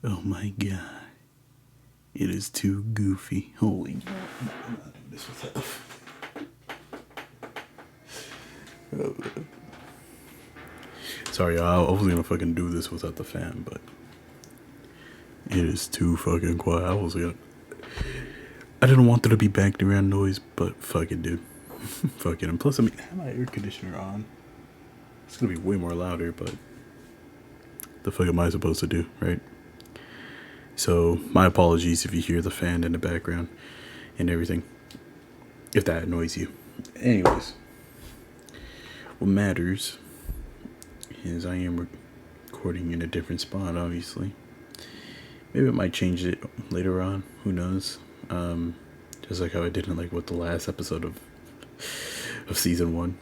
Oh my god. It is too goofy. Holy. This was tough. Sorry, I was gonna fucking do this without the fan, but it is too fucking quiet. I didn't want there to be background noise, but fuck it, dude. Fuck it. And plus, I mean, I have my air conditioner on. It's gonna be way more louder, but the fuck am I supposed to do, right? So, my apologies if you hear the fan in the background and everything. If that annoys you. Anyways, what matters is I am recording in a different spot, obviously. Maybe it might change it later on. Who knows? Just like how I didn't like with the last episode of season 1.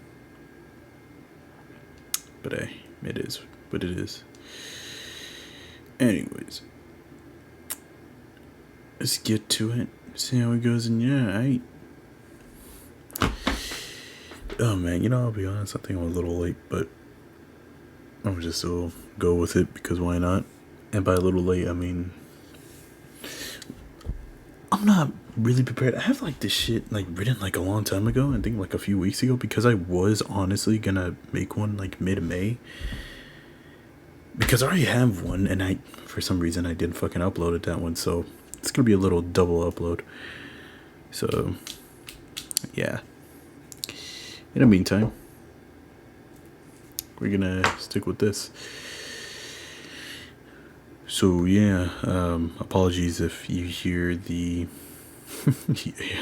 But hey, it is what it is. Anyways, let's get to it. See how it goes. And yeah, oh man, I'll be honest. I think I'm a little late, but I'm just still go with it because why not? And by a little late, I mean I'm not really prepared. I have like this shit like written like a long time ago. I think like a few weeks ago because I was honestly gonna make one like mid-May. Because I already have one and for some reason I didn't fucking upload it that one, so it's gonna be a little double upload. So yeah. In the meantime, we're gonna stick with this. So yeah, apologies if you hear the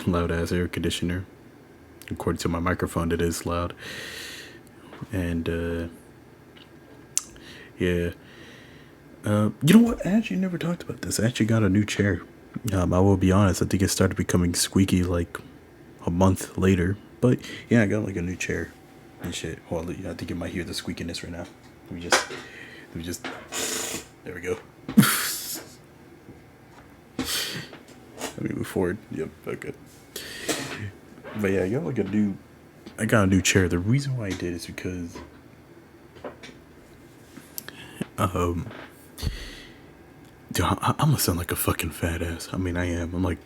loud ass air conditioner. According to my microphone, it is loud. And yeah. You know what? I actually never talked about this. I actually got a new chair. I will be honest, I think it started becoming squeaky like a month later. But yeah, I got like a new chair and shit. Well, I think you might hear the squeakiness right now. Let me just, there we go. Let me move forward. Yep, okay. But yeah, I got a new chair. The reason why I did is because, dude, I'm gonna sound like a fucking fat ass. I mean, I am. I'm like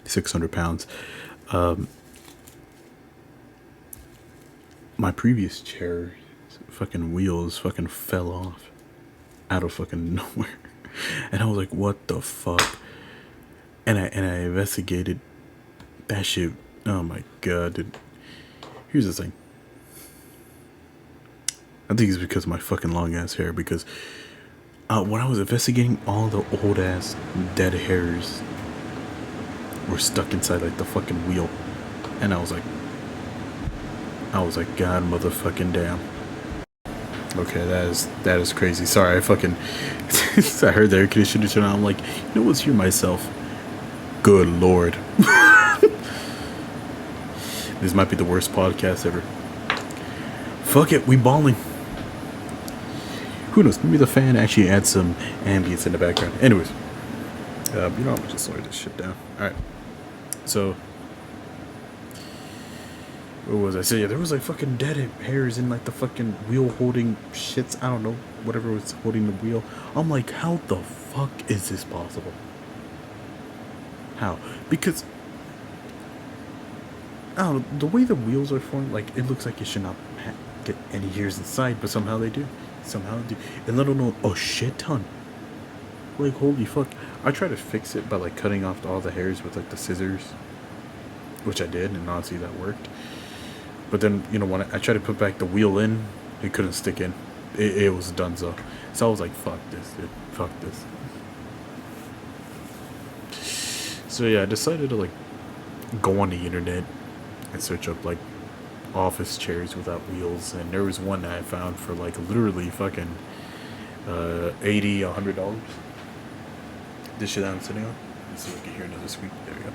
600 pounds. My previous chair, fucking wheels fucking fell off out of fucking nowhere. And I was like, what the fuck? And I investigated that shit. Oh my god, dude. Here's the thing. I think it's because of my fucking long ass hair. Because when I was investigating, all the old ass dead hairs were stuck inside like the fucking wheel. And I was like, God motherfucking damn. Okay, that is crazy. Sorry, I fucking I heard the air conditioner turn on. I'm like, what's here myself? Good lord. This might be the worst podcast ever. Fuck it, we balling. Who knows? Maybe the fan actually adds some ambience in the background. Anyways, I'm gonna just slow this shit down. All right. So, what was I saying? Yeah, there was like fucking dead hairs in like the fucking wheel holding shits. I don't know, whatever was holding the wheel. I'm like, how the fuck is this possible? How? Because I don't know, the way the wheels are formed, like it looks like it should not get any hairs inside, but somehow they do. And let alone a shit ton. Like holy fuck! I tried to fix it by like cutting off all the hairs with like the scissors, which I did, and honestly that worked. But then when I tried to put back the wheel in, it couldn't stick in. It was donezo. So I was like, fuck this, dude. Fuck this. So yeah, I decided to like go on the internet and search up like office chairs without wheels, and there was one that I found for like literally fucking $80, $100. This shit that I'm sitting on. Let's see if I can hear another squeak. There we go.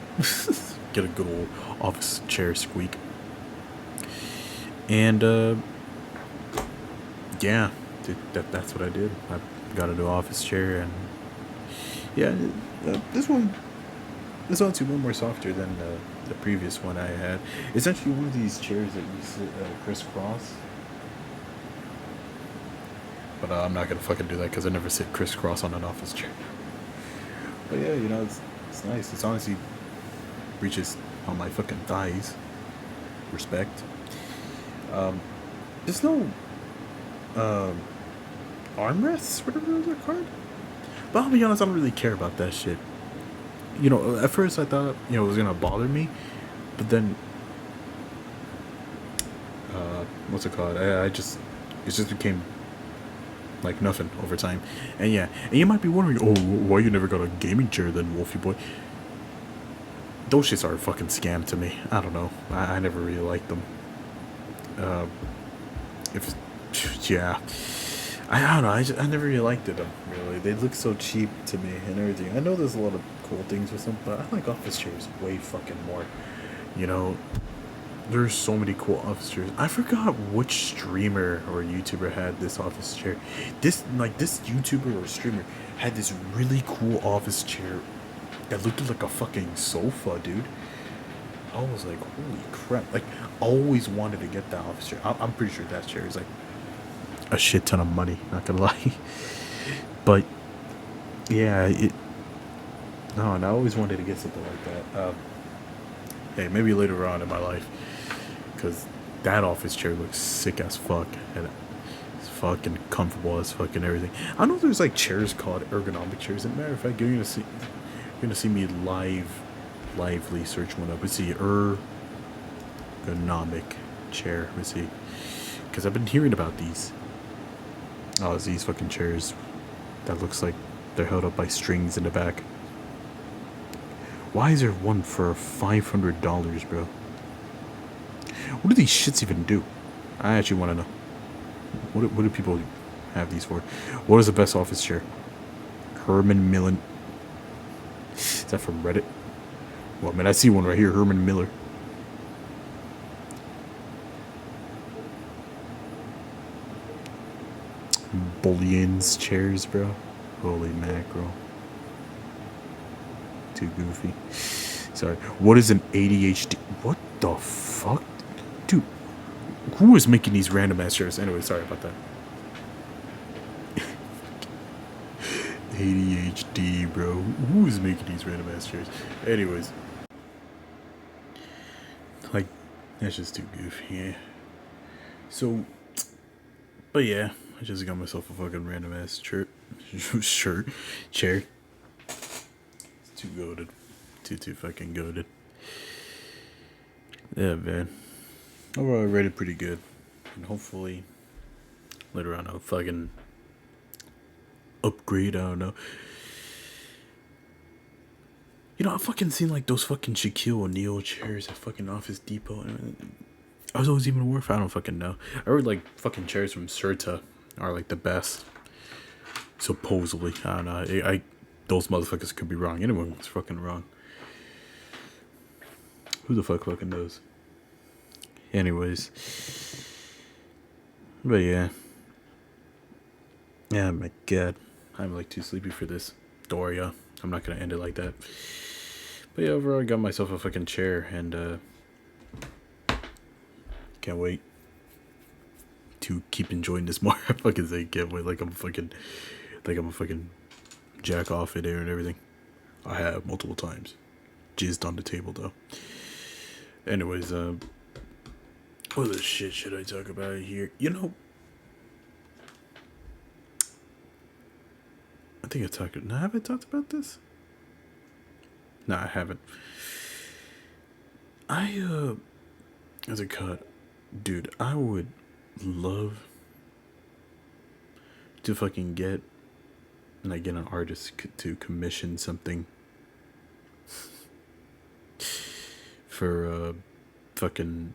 Get a good old office chair squeak. And yeah, that's what I did. I got a new office chair, and yeah, this one's a little more softer than the previous one I had. It's actually one of these chairs that you sit crisscross. But I'm not gonna fucking do that because I never sit crisscross on an office chair. But yeah, you know, it's nice. It's honestly reaches on my fucking thighs. Respect. Um, there's no um, armrests, whatever those are called. But I'll be honest, I don't really care about that shit. You know, at first I thought, you know, it was gonna bother me, but then, what's it called? I just, it just became like nothing over time. And yeah, and you might be wondering, oh, why you never got a gaming chair then, Wolfie boy? Those shits are a fucking scam to me. I don't know. I never really liked them. If yeah, I don't know. I never really liked them. Really, they look so cheap to me and everything. I know there's a lot of cool things with them, but I like office chairs way fucking more. You know, there's so many cool office chairs. I forgot which streamer or YouTuber had this office chair. This YouTuber or streamer had this really cool office chair that looked like a fucking sofa, dude. I was like, holy crap! Like, I always wanted to get that office chair. I'm pretty sure that chair is like a shit ton of money. Not gonna lie, but yeah, no, and I always wanted to get something like that. Hey, maybe later on in my life, because that office chair looks sick as fuck, and it's fucking comfortable as fucking everything. I know there's like chairs called ergonomic chairs. As a matter of fact, you're gonna see me lively search one up. Let's see, ergonomic chair. Let's see, because I've been hearing about these. Oh, it's these fucking chairs that looks like they're held up by strings in the back. Why is there one for $500, bro? What do these shits even do? I actually want to know. What do people have these for? What is the best office chair? Herman Millen. Is that from Reddit? Well, man, I see one right here. Herman Miller. Bullion's chairs, bro. Holy mackerel. Too goofy. Sorry. What is an ADHD? What the fuck? Dude, who is making these random ass chairs? Anyway, sorry about that. ADHD, bro. Who is making these random ass chairs? Anyways. Like, that's just too goofy, yeah. So, but yeah, I just got myself a fucking random ass chair. It's too goated. Too fucking goated. Yeah, man. Overall, I rated pretty good. And hopefully, later on, I'll fucking upgrade. I don't know. You know, I've fucking seen like those fucking Shaquille O'Neal chairs at fucking Office Depot. Are those even worth? I don't fucking know. I heard like fucking chairs from Serta are like the best. Supposedly, I don't know. Those motherfuckers could be wrong. Anyone was fucking wrong. Who the fuck fucking knows? Anyways, but yeah. Yeah, my god, I'm like too sleepy for this. Doria, I'm not gonna end it like that. But yeah, overall, I got myself a fucking chair, and can't wait to keep enjoying this more. I fucking say can't wait, like I'm a fucking jack off in there and everything. I have multiple times. Jizzed on the table though. Anyways, what the shit should I talk about here? You know, I think I talked. No, have I talked about this? No, I haven't. As a cut, dude, I would love to fucking get an artist to commission something for fucking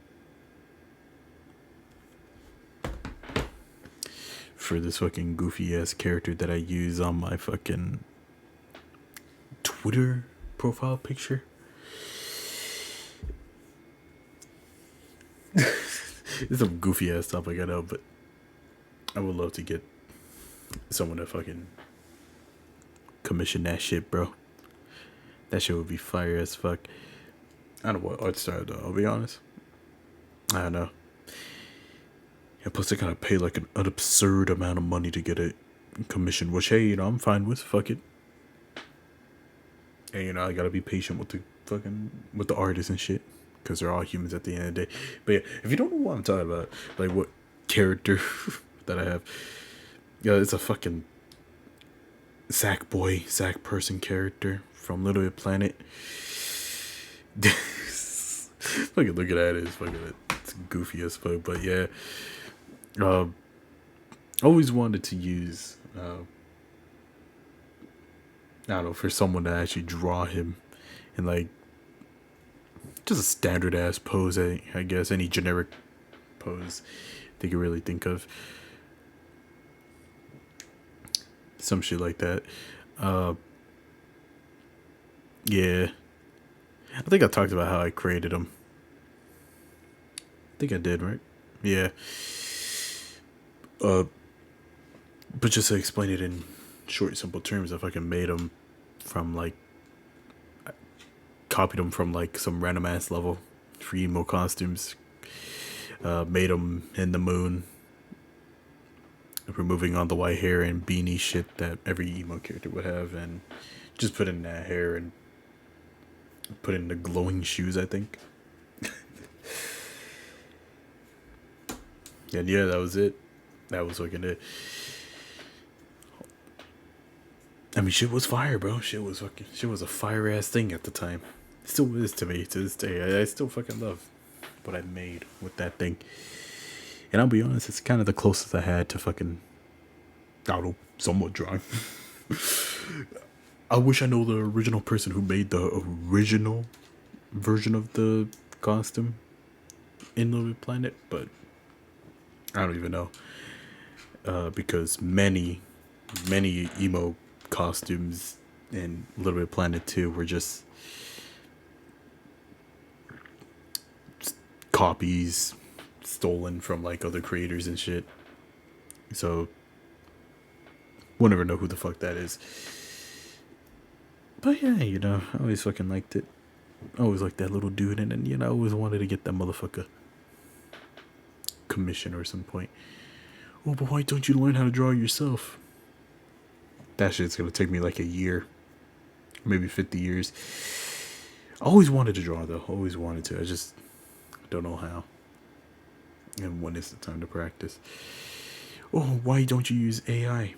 for this fucking goofy ass character that I use on my fucking Twitter profile picture. It's some goofy ass topic, I know, but I would love to get someone to fucking commission that shit, bro. That shit would be fire as fuck. I don't know what art style though, I'll be honest. I don't know. And plus, they gotta pay like an absurd amount of money to get a commission, which, hey, I'm fine with. Fuck it. And, I gotta be patient with with the artists and shit. Because they're all humans at the end of the day. But yeah, if you don't know what I'm talking about, like what character that I have, yeah, it's a fucking Sack person character from Little Big Planet. Fucking look at that, it's goofy as fuck. But yeah, always wanted to use, I don't know, for someone to actually draw him in like just a standard ass pose. I guess any generic pose they could really think of. Some shit like that. Yeah. I think I talked about how I created them. I think I did, right? Yeah. But just to explain it in short, simple terms, if I can made them from like, copied them from like some random ass level for emo costumes, made them in the moon, removing all the white hair and beanie shit that every emo character would have, and just put in that hair and put in the glowing shoes, I think. And yeah, that was it. That was fucking it. I mean, shit was fire, bro. Shit was a fire ass thing at the time. It still is to me, to this day. I still fucking love what I made with that thing. And I'll be honest, it's kind of the closest I had to fucking, I don't know, somewhat drawing. I wish I know the original person who made the original version of the costume in Little Big Planet, but I don't even know. Because many emo costumes in Little Big Planet 2 were just copies stolen from like other creators and shit. So we'll never know who the fuck that is. But yeah, I always fucking liked it. I always liked that little dude, and then I always wanted to get that motherfucker commission or some point. Oh, but why don't you learn how to draw yourself? That shit's gonna take me like a year, maybe 50 years. I always wanted to draw though. Always wanted to. I just don't know how. And when is the time to practice? Oh, why don't you use AI?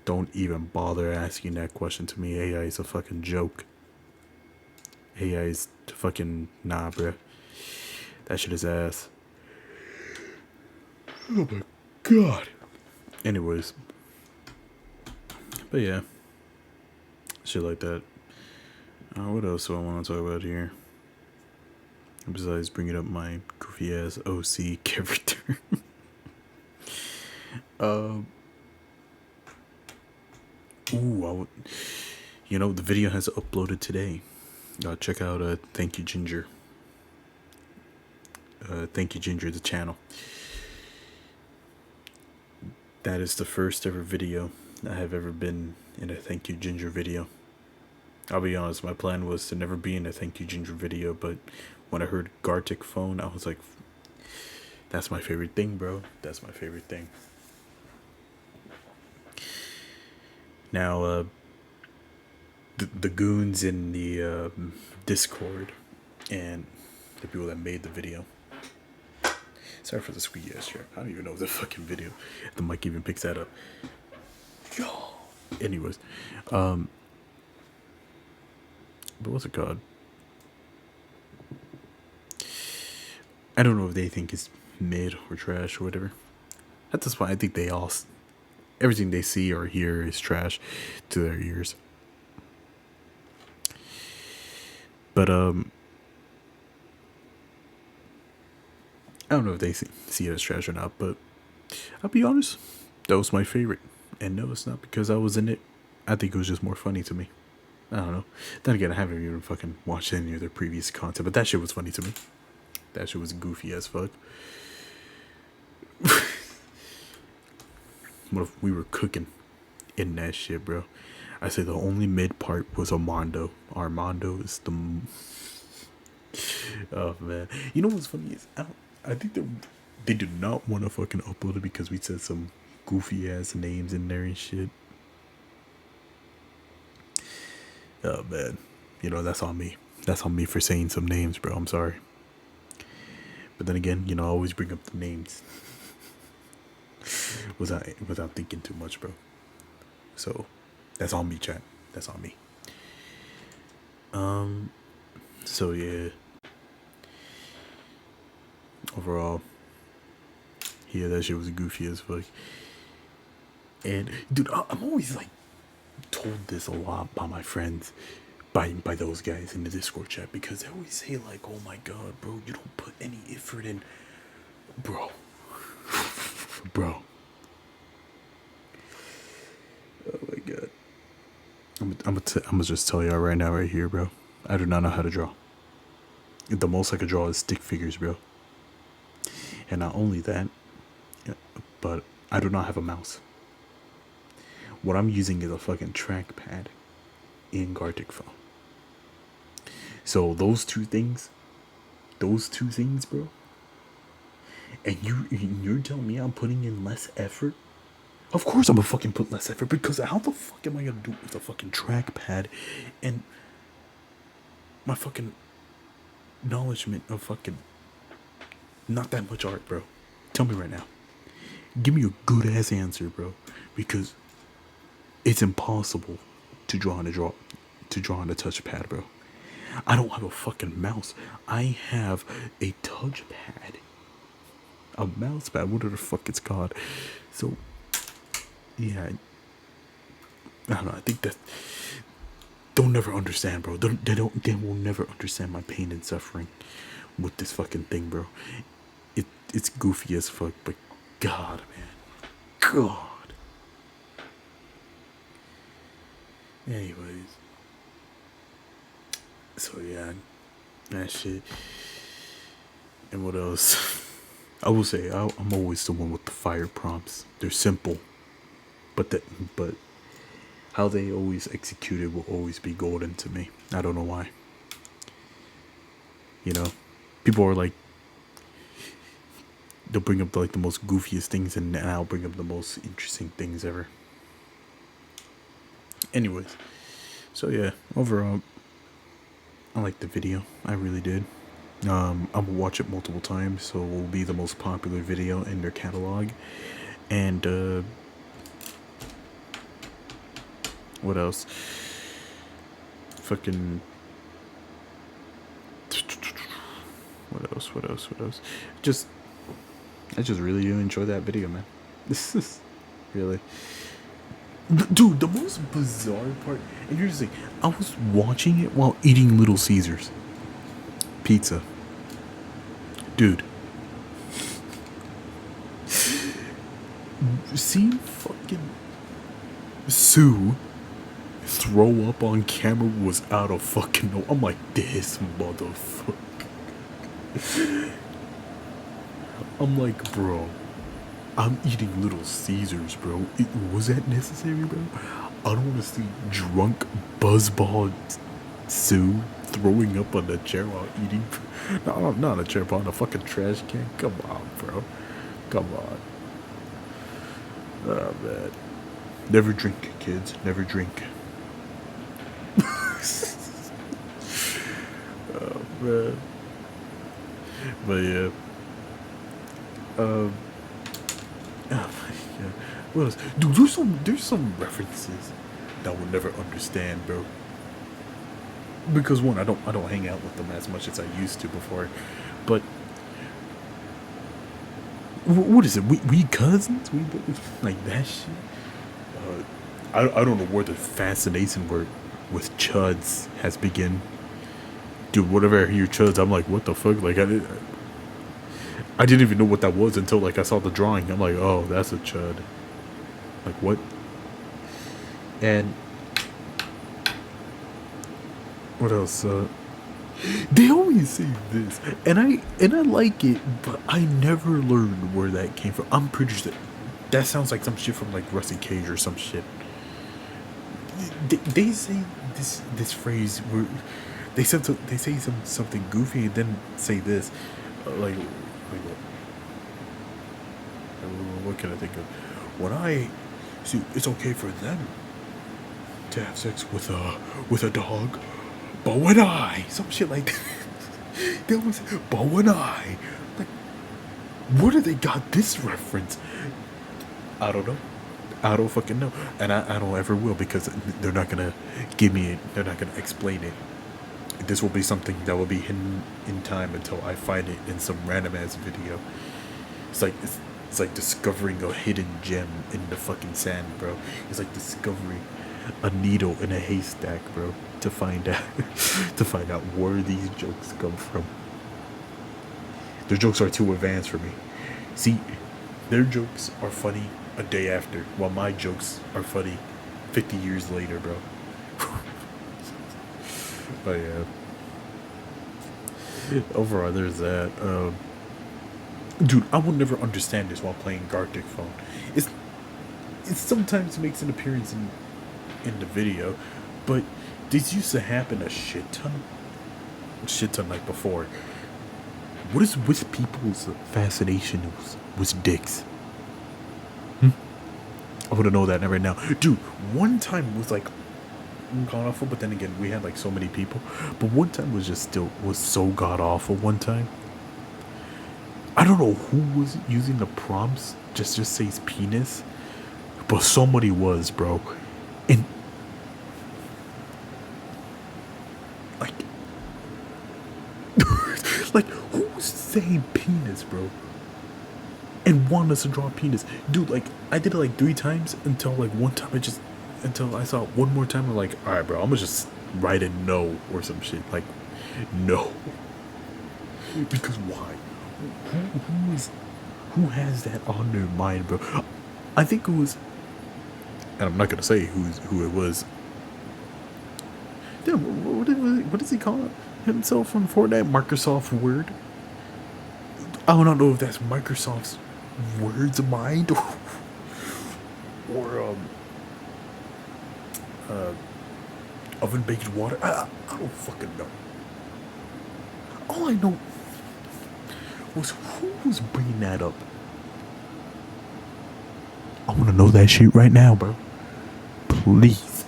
Don't even bother asking that question to me. AI is a fucking joke. AI is fucking nah, bruh. That shit is ass. Oh my god. Anyways. But yeah. Shit like that. What else do I want to talk about here? Besides bringing up my goofy ass OC character. The video has uploaded today. Check out Thank You Ginger. Thank You Ginger, the channel. That is the first ever video I have ever been in a Thank You Ginger video. I'll be honest, my plan was to never be in a Thank You Ginger video, but when I heard Gartic Phone, I was like, that's my favorite thing, bro. That's my favorite thing. Now, the goons in the Discord and the people that made the video. Sorry for the squeaky ass chair. I don't even know if the fucking video, if the mic even picks that up. Anyways, but what's it called? I don't know if they think it's mid or trash or whatever. At this point, I think everything they see or hear is trash to their ears. But I don't know if they see it as trash or not, but I'll be honest, that was my favorite. And no, it's not because I was in it. I think it was just more funny to me. I don't know. Then again, I haven't even fucking watched any of their previous content, but that shit was funny to me. That shit was goofy as fuck. What if we were cooking in that shit, bro? I say the only mid part was Armando. Armando is the... Oh, man. You know what's funny is, I think They do not want to fucking upload it because we said some goofy ass names in there and shit. Oh man, that's on me. That's on me for saying some names, bro. I'm sorry. But then again, I always bring up the names without thinking too much, bro. So that's on me, chat. That's on me. So yeah. Overall, yeah, that shit was goofy as fuck. And dude, I'm always like told this a lot by my friends, by those guys in the Discord chat, because they always say like, "Oh my god, bro, you don't put any effort in, bro, bro." Oh my god, I'm gonna just tell y'all right now, right here, bro. I do not know how to draw. The most I could draw is stick figures, bro. And not only that, but I do not have a mouse. What I'm using is a fucking trackpad in Gartic phone. So those two things, bro. And you're telling me I'm putting in less effort? Of course I'm gonna fucking put less effort, because how the fuck am I gonna do it with a fucking trackpad and my fucking acknowledgement of fucking not that much art, bro? Tell me right now. Give me a good ass answer, bro, because it's impossible to draw on a touchpad, bro. I don't have a fucking mouse. I have a touchpad, a mouse pad, whatever the fuck it's called. So yeah, I don't know. I think that they'll never understand, bro. They will never understand my pain and suffering with this fucking thing, bro. It's goofy as fuck, but God, man, God. Anyways, so yeah, that shit. And what else? I will say I'm always the one with the fire prompts. They're simple, but how they always execute it will always be golden to me. I don't know why. People are like, they'll bring up like the most goofiest things, and I'll bring up the most interesting things ever. Anyways, so yeah, overall, I liked the video. I really did. I will watch it multiple times, so it will be the most popular video in their catalog. And what else? Fucking. What else? I just really do enjoy that video, man. This is really. Dude, the most bizarre part, and here's the thing, I was watching it while eating Little Caesars pizza. Dude. Seeing fucking Sue throw up on camera was out of fucking no. I'm like, this motherfucker. I'm like, bro, I'm eating Little Caesars, bro. Was that necessary, bro? I don't want to see drunk buzzball Sue throwing up on the chair while eating. No, not on a chair, but on a fucking trash can. Come on, bro. Come on. Oh, man. Never drink, kids. Never drink. Oh, man. But yeah. Oh my god. What else? Dude, there's some references that I will never understand, bro. Because one, I don't hang out with them as much as I used to before. But what is it? We cousins? We like that shit. I don't know where the fascination with chuds has begun. Dude, whatever I hear chuds, I'm like, what the fuck? Like I didn't even know what that was until like I saw the drawing. I'm like, oh, that's a chud. Like what? And what else? They always say this, and I like it, but I never learned where that came from. I'm pretty sure that sounds like some shit from like Rusty Cage or some shit. They say this phrase where they say something goofy and then say this, like what? What can I think of? When I see, it's okay for them to have sex with a dog, but when I some shit like that, they always say, but when I like, where do they got this reference? I don't know. I don't fucking know, and I don't ever will because they're not gonna give me it. They're not gonna explain it. This will be something that will be hidden in time until I find it in some random ass video. It's like discovering a hidden gem in the fucking sand, bro. It's like discovering a needle in a haystack, bro. To find out to find out where these jokes come from. Their jokes are too advanced for me. See, their jokes are funny a day after, while my jokes are funny 50 years later, bro. But yeah. Overall, there's that. Dude, I will never understand this while playing Gartic Phone. It's it sometimes makes an appearance in the video, but this used to happen a shit ton like before. What is with people's fascination with dicks? I want to know that right now, dude. One time was like god awful, but then again, we had like so many people. But one time was so god awful. One time, I don't know who was using the prompts. Just says penis, but somebody was, bro, and like, like who's saying penis, bro? And want us to draw a penis, dude. Like I did it like 3 times until like one time until I saw it one more time. I'm like, all right, bro, I'm gonna just write a no or some shit. Like, no, because why? Who has that on their mind, bro? I think it was, and I'm not gonna say who it was. Damn, what does he call himself on Fortnite? Microsoft Word. I don't know if that's Microsoft's words mind or oven baked water. I don't fucking know. All I know was who was bringing that up. I want to know that shit right now, bro. Please,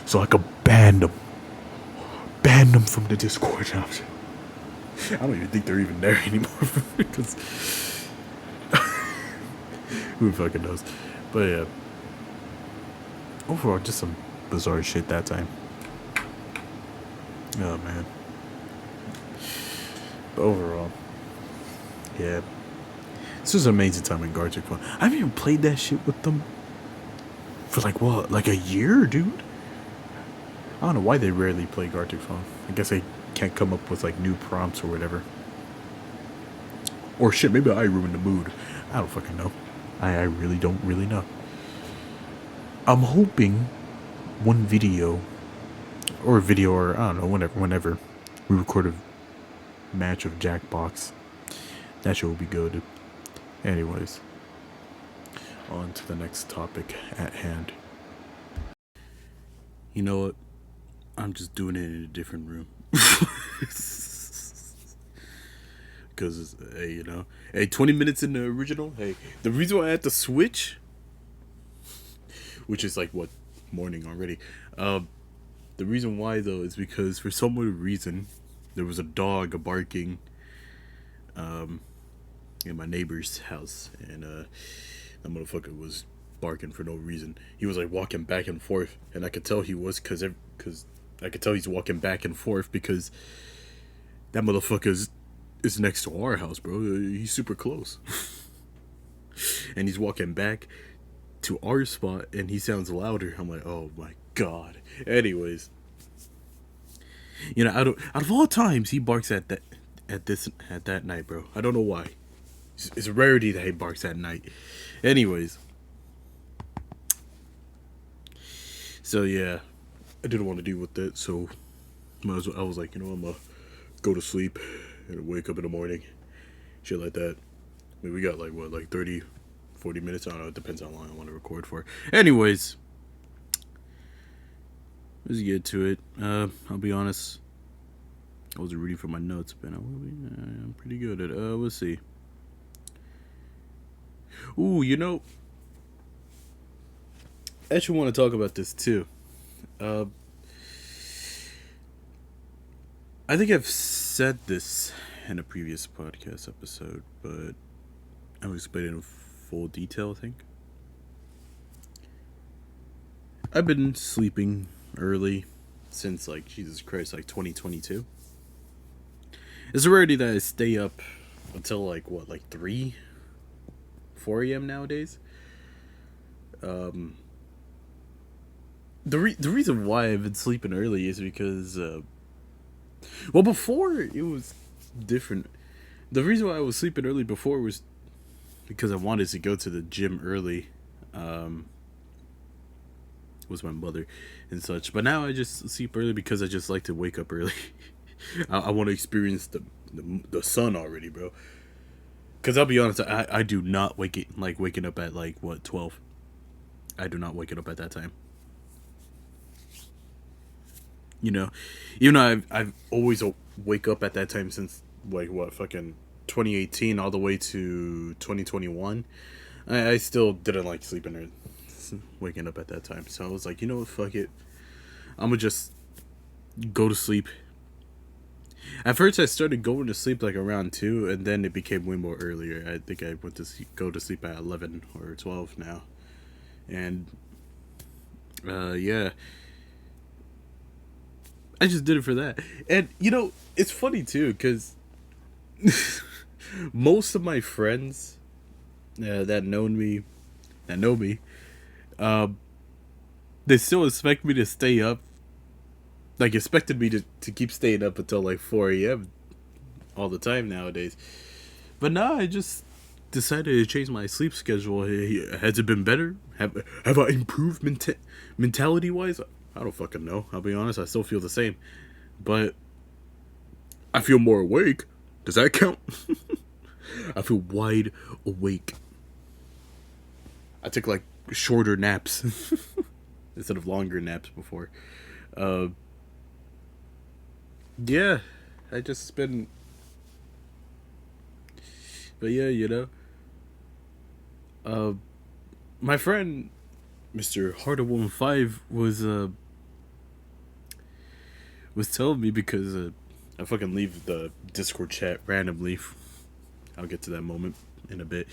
so I could ban them from the Discord option. I don't even think they're even there anymore because who fucking knows. But yeah, overall, just some bizarre shit that time. Oh man. But overall, yeah, this was an amazing time in Gartic Phone. I haven't even played that shit with them for like what, like a year, dude. I don't know why they rarely play Gartic Phone. I guess they can't come up with like new prompts or whatever. Or shit, maybe I ruined the mood. I don't fucking know. I really don't really know. I'm hoping one video or I don't know, whenever we record a match of Jackbox, that shit will be good. Anyways, on to the next topic at hand. You know what? I'm just doing it in a different room. Because, hey, you know, hey, 20 minutes in the original. Hey, the reason why I had to switch, which is like what, morning already. The reason why though is because for some weird reason there was a dog barking in my neighbor's house, and that motherfucker was barking for no reason. He was like walking back and forth, and I could tell he was because I could tell he's walking back and forth because that motherfucker is next to our house, bro. He's super close. And he's walking back to our spot and he sounds louder. I'm like, oh my god. Anyways, you know, out of all times he barks at that night, bro. I don't know why. It's a rarity that he barks at night. Anyways, so yeah, I didn't want to deal with that, so I was like, you know, I'm gonna go to sleep and wake up in the morning, shit like that. I mean, we got like what, like 30-40 minutes. I don't know, it depends how long I want to record for. Anyways, let's get to it. I'll be honest, I wasn't reading for my notes, but I'm pretty good at let's see. Ooh, I actually want to talk about this too. Uh, I think I've said this in a previous podcast episode, but I will explain it in full detail, I think. I've been sleeping early since, like, Jesus Christ, like 2022. It's a rarity that I stay up until, like, what, like 3, 4 a.m. nowadays. Um, the reason why I've been sleeping early is because, well, before it was different. The reason why I was sleeping early before was because I wanted to go to the gym early. Um, was my mother and such. But now I just sleep early because I just like to wake up early. I want to experience the sun already, bro. Because I'll be honest, I do not waking up at like what 12. I do not wake it up at that time. You know, even though I've always wake up at that time since like what fucking 2018 all the way to 2021. I still didn't like sleeping or waking up at that time. So I was like, you know what, fuck it. I'm gonna just go to sleep. At first, I started going to sleep like around 2, and then it became way more earlier. I think I went to go to sleep at 11 or 12 now. And, yeah. I just did it for that. And, it's funny too, because most of my friends that know me, um, they still expect me to stay up. Like, expected me to keep staying up until like 4 a.m. all the time nowadays. But now I just decided to change my sleep schedule. Has it been better? Have I improved mentality wise? I don't fucking know. I'll be honest, I still feel the same. But I feel more awake. Does that count? I feel wide awake. I took like shorter naps instead of longer naps before. Uh, yeah, I just been. But yeah, uh, my friend, Mr. Heart of 5 was telling me because I fucking leave the Discord chat randomly. I'll get to that moment in a bit.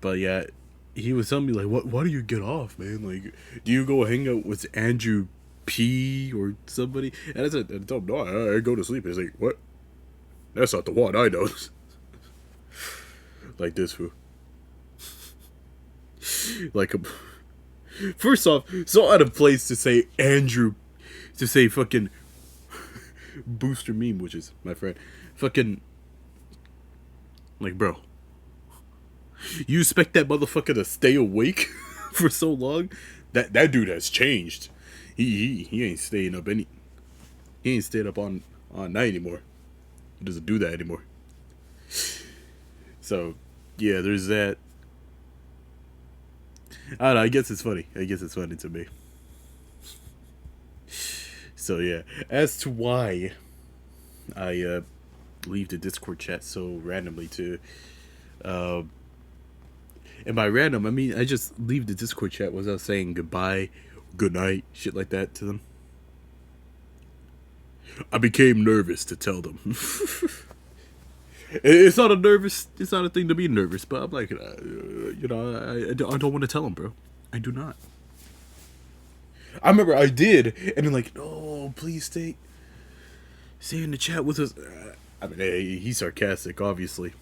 But yeah, he was telling me like, why do you get off, man? Like, do you go hang out with Andrew P or somebody? And I told him, no, I go to sleep. He's like, what? That's not the one I know. Like this fool. Like, first off, so out of place to say Andrew, to say fucking Booster Meme, which is my friend. Fucking, like, bro, you expect that motherfucker to stay awake for so long? That dude has changed. He ain't staying up any. He ain't staying up on night anymore. He doesn't do that anymore. So, yeah, there's that. I don't know. I guess it's funny. To me. So yeah, as to why I leave the Discord chat so randomly too. And by random, I mean I just leave the Discord chat without saying goodbye, good night, shit like that to them. I became nervous to tell them. It's not a thing to be nervous, but I'm like, I don't want to tell them, bro. I do not. I remember I did, and then like, no, please stay in the chat with us. I mean, hey, he's sarcastic, obviously,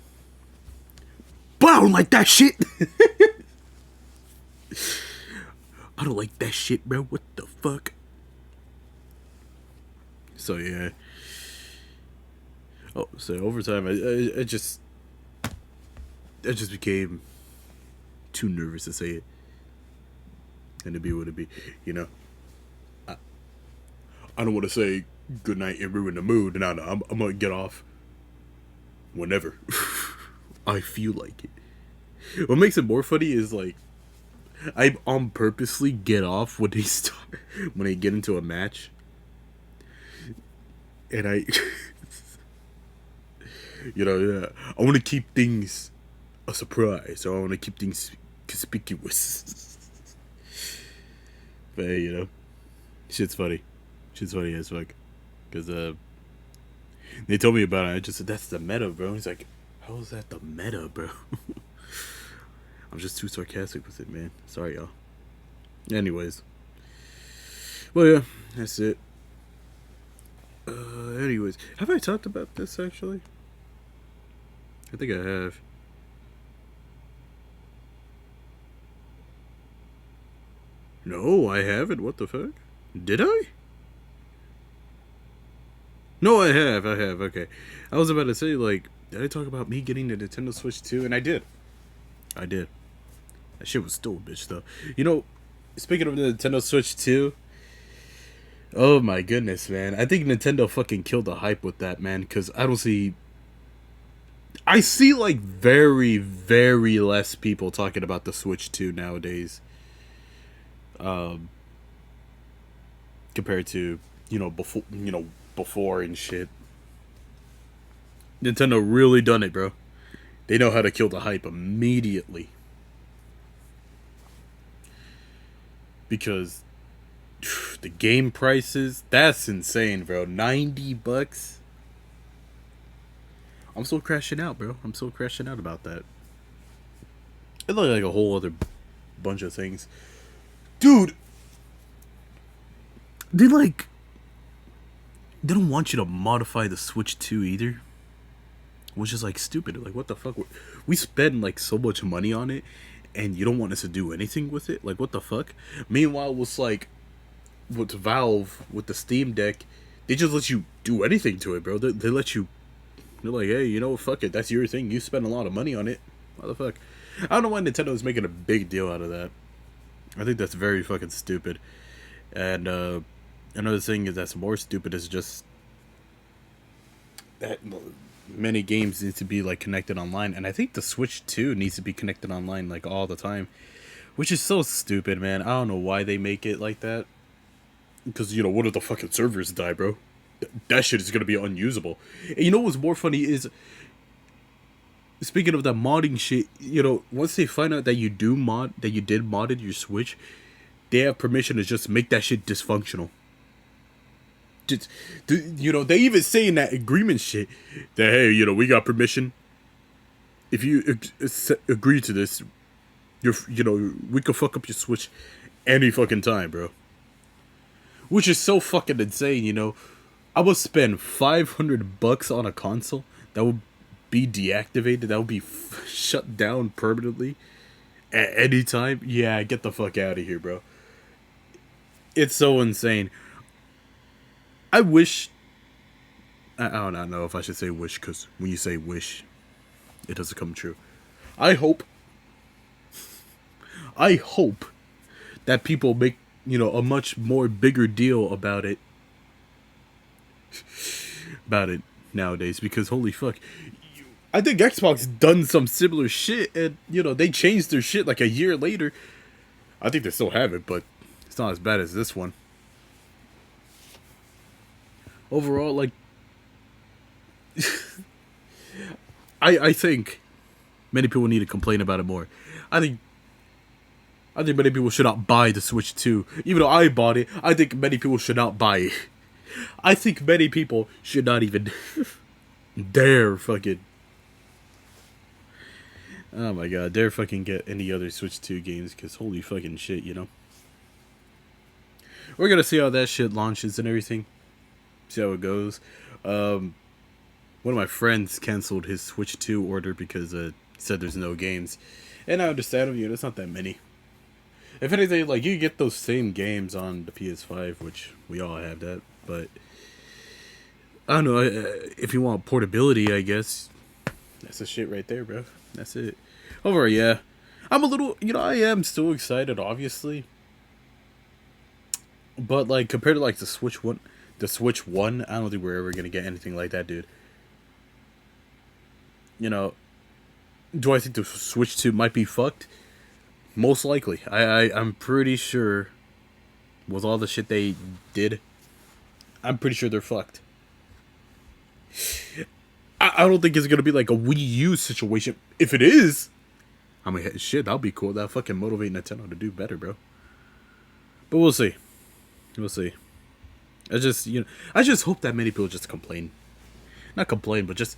but I don't like that shit. I don't like that shit, bro. What the fuck? So yeah. Oh, so over time, I just became too nervous to say it, and to be what it be, I don't want to say good night and ruin the mood. No, I'm gonna get off whenever I feel like it. What makes it more funny is like I purposely get off when they get into a match, and I, yeah, I want to keep things a surprise. So I want to keep things conspicuous. But hey, you know, shit's funny. Shit's funny as fuck. Because they told me about it. I just said, that's the meta, bro. He's like, how is that the meta, bro? I'm just too sarcastic with it, man. Sorry, y'all. Anyways. Well, yeah, that's it. Anyways, have I talked about this actually? I think I have. No, I haven't. What the fuck? Did I? No, I have. I have. Okay. I was about to say, like, did I talk about me getting the Nintendo Switch 2? And I did. I did. That shit was still a bitch, though. You know, speaking of the Nintendo Switch 2, oh my goodness, man. I think Nintendo fucking killed the hype with that, man. Because I don't see... I see, like, very, very less people talking about the Switch 2 nowadays. Compared to, before and shit. Nintendo really done it, bro. They know how to kill the hype immediately. Because the game prices, that's insane, bro. $90. I'm still crashing out, bro. I'm still crashing out about that. It looked like a whole other bunch of things. Dude, they don't want you to modify the Switch 2 either. Which is like stupid. Like, what the fuck? We spend like so much money on it, and you don't want us to do anything with it? Like, what the fuck? Meanwhile, it's like with Valve, with the Steam Deck, they just let you do anything to it, bro. They let you. They're like, hey, you know, fuck it. That's your thing. You spend a lot of money on it. What the fuck? I don't know why Nintendo is making a big deal out of that. I think that's very fucking stupid. And another thing that's more stupid is just that many games need to be like connected online, and I think the Switch 2 needs to be connected online like all the time, which is so stupid, man. I don't know why they make it like that. Because, you know, what if the fucking servers die, bro? That shit is gonna be unusable. And you know what's more funny is, speaking of that modding shit, you know, once they find out that you did modded your Switch, they have permission to just make that shit dysfunctional. Just, you know, they even say in that agreement shit that, hey, you know, we got permission. If you agree to this, you know, we can fuck up your Switch any fucking time, bro. Which is so fucking insane, you know. I would spend $500 on a console that would be deactivated, that would be shut down permanently at any time. Yeah, get the fuck out of here, bro. It's so insane. I wish... I don't know if I should say wish, because when you say wish, it doesn't come true. I hope that people make, you know, a much more bigger deal about it nowadays, because holy fuck, I think Xbox done some similar shit, and you know, they changed their shit like a year later. I think they still have it, but it's not as bad as this one. Overall, like, I think many people need to complain about it more. I think many people should not buy the Switch 2. Even though I bought it, I think many people should not buy it. I think many people should not even dare fucking... Oh my god, dare fucking get any other Switch 2 games, because holy fucking shit, you know? We're gonna see how that shit launches and everything. See how it goes. One of my friends canceled his Switch 2 order because he said there's no games. And I understand him, you know, it's not that many. If anything, like, you get those same games on the PS5, which we all have that, but I don't know, if you want portability, I guess, that's the shit right there, bro. That's it. Overall, yeah. I'm a little, you know, I am still excited, obviously. But, like, compared to, like, the Switch 1, I don't think we're ever going to get anything like that, dude. You know, do I think the Switch 2 might be fucked? Most likely. I'm pretty sure, with all the shit they did, I'm pretty sure they're fucked. I don't think it's going to be like a Wii U situation. If it is, I mean, shit, that'll be cool. That'll fucking motivate Nintendo to do better, bro. But we'll see. We'll see. I just hope that many people just complain. Not complain, but just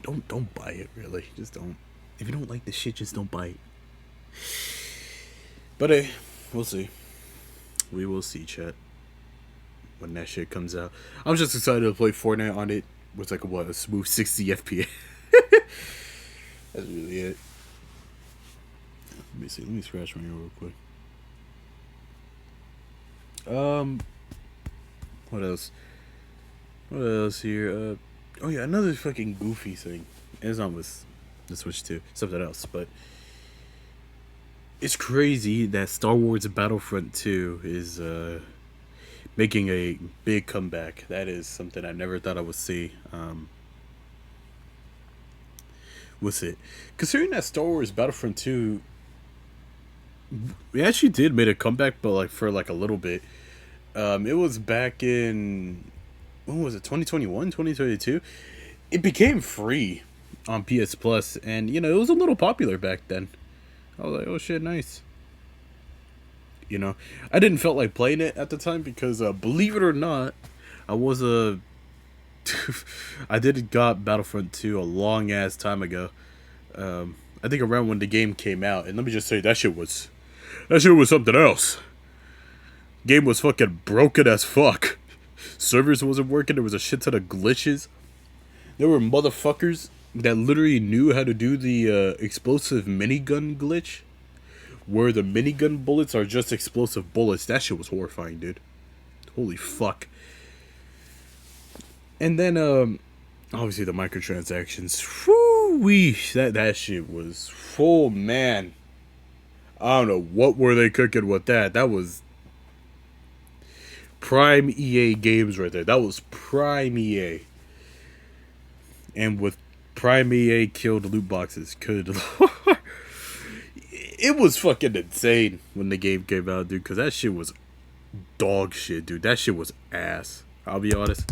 don't buy it. Really, just don't. If you don't like the shit, just don't buy it. But hey, we'll see. We will see, chat. When that shit comes out, I'm just excited to play Fortnite on it with like a smooth 60 FPS. That's really it. Let me see. Let me scratch my ear real quick. What else? What else here? Oh yeah, another fucking goofy thing. It's almost the Switch to something else, but it's crazy that Star Wars Battlefront 2 is making a big comeback. That is something I never thought I would see. What's it? Considering that Star Wars Battlefront 2, we actually did make a comeback, but like for like a little bit. It was back in, when was it? 2021, 2022. It became free on PS Plus, and you know it was a little popular back then. I was like, oh shit, nice. You know, I didn't felt like playing it at the time because, believe it or not, I was a. I did got Battlefront 2 a long ass time ago. I think around when the game came out, and let me just say that shit was something else. Game was fucking broken as fuck. Servers wasn't working. There was a shit ton of glitches. There were motherfuckers that literally knew how to do the explosive minigun glitch, where the minigun bullets are just explosive bullets. That shit was horrifying, dude. Holy fuck. And then, obviously the microtransactions. Whoo-wee. That shit was full, man. I don't know what were they cooking with that. That was prime EA games right there. That was prime EA. And with prime EA killed loot boxes. Good lord. It was fucking insane when the game came out, dude. Because that shit was dog shit, dude. That shit was ass. I'll be honest.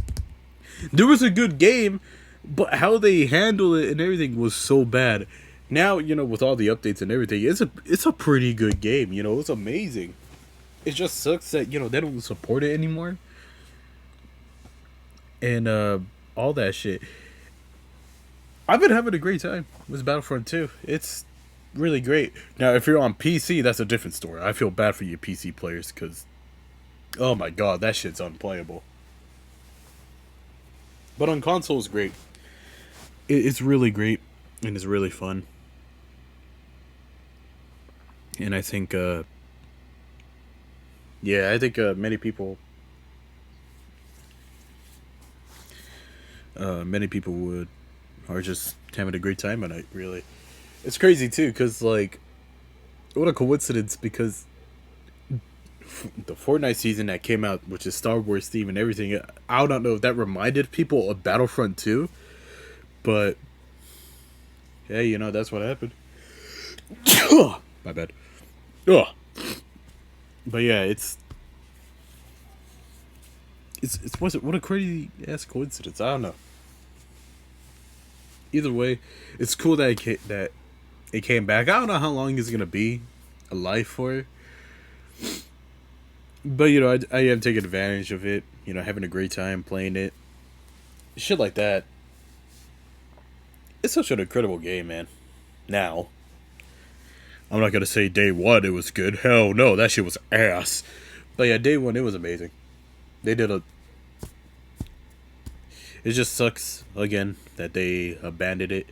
There was a good game, but how they handled it and everything was so bad. Now, you know, with all the updates and everything, it's a pretty good game. You know, it's amazing. It just sucks that, you know, they don't support it anymore. And all that shit. I've been having a great time with Battlefront 2. It's really great. Now, if you're on PC, that's a different story. I feel bad for you PC players because, oh my god, that shit's unplayable. But on console, it's great. It's really great, and it's really fun. And I think, many people are just having a great time on it, really. It's crazy, too, because, like, what a coincidence, because the Fortnite season that came out, which is Star Wars theme and everything, I don't know if that reminded people of Battlefront 2, but hey, you know, that's what happened. My bad. Ugh. But yeah, it's what a crazy ass coincidence. I don't know. Either way, it's cool that it came back. I don't know how long it's gonna be alive for. But, you know, I am taking advantage of it. You know, having a great time playing it. Shit like that. It's such an incredible game, man. Now, I'm not going to say day one it was good. Hell no, that shit was ass. But yeah, day one, it was amazing. They did a... It just sucks, again, that they abandoned it.